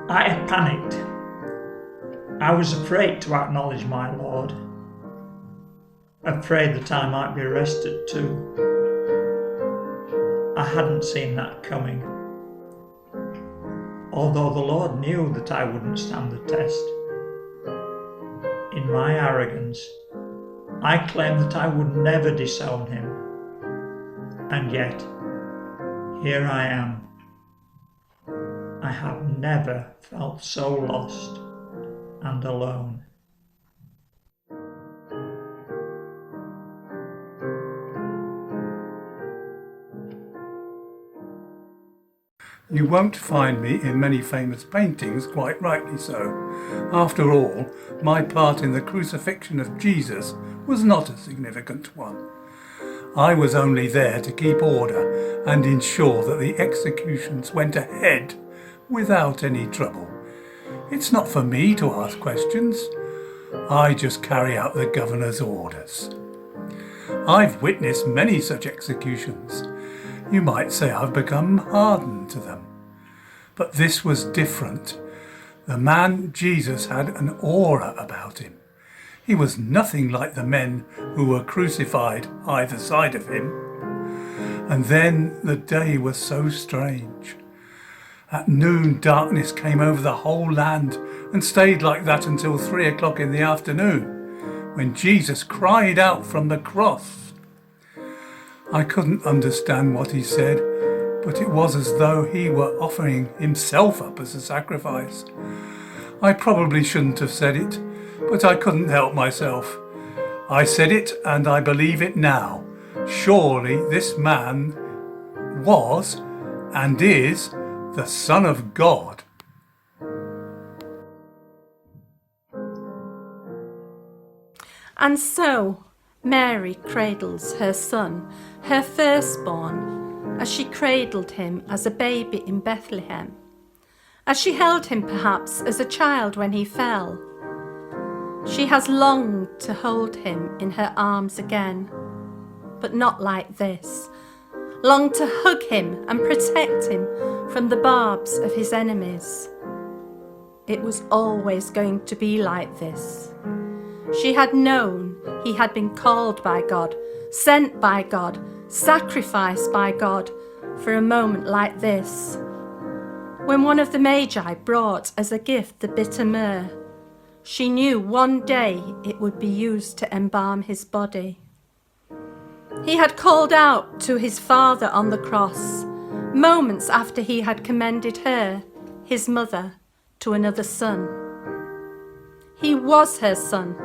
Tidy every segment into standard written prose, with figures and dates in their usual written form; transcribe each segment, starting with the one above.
I had panicked. I was afraid to acknowledge my Lord, afraid that I might be arrested too. I hadn't seen that coming, although the Lord knew that I wouldn't stand the test. In my arrogance, I claimed that I would never disown him, and yet, here I am. I have never felt so lost and alone. You won't find me in many famous paintings, quite rightly so. After all, my part in the crucifixion of Jesus was not a significant one. I was only there to keep order and ensure that the executions went ahead without any trouble. It's not for me to ask questions. I just carry out the governor's orders. I've witnessed many such executions. You might say I've become hardened to them. But this was different. The man Jesus had an aura about him. He was nothing like the men who were crucified either side of him. And then the day was so strange. At noon, darkness came over the whole land and stayed like that until 3 o'clock in the afternoon, when Jesus cried out from the cross. I couldn't understand what he said, but it was as though he were offering himself up as a sacrifice. I probably shouldn't have said it, but I couldn't help myself. I said it and I believe it now. Surely this man was and is the Son of God. And so Mary cradles her son, her firstborn, as she cradled him as a baby in Bethlehem, as she held him perhaps as a child when he fell. She has longed to hold him in her arms again, but not like this. Longed to hug him and protect him from the barbs of his enemies. It was always going to be like this. She had known he had been called by God, sent by God, sacrificed by God for a moment like this. When one of the Magi brought as a gift the bitter myrrh, she knew one day it would be used to embalm his body. He had called out to his Father on the cross, moments after he had commended her, his mother, to another son. He was her son,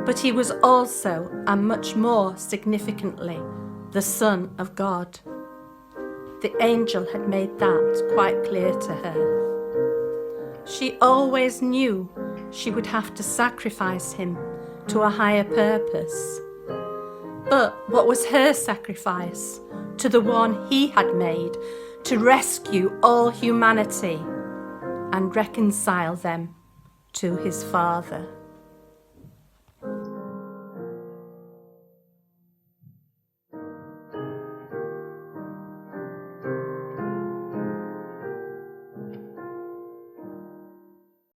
but he was also, and much more significantly, the Son of God. The angel had made that quite clear to her. She always knew she would have to sacrifice him to a higher purpose. But what was her sacrifice to the one he had made to rescue all humanity and reconcile them to his Father?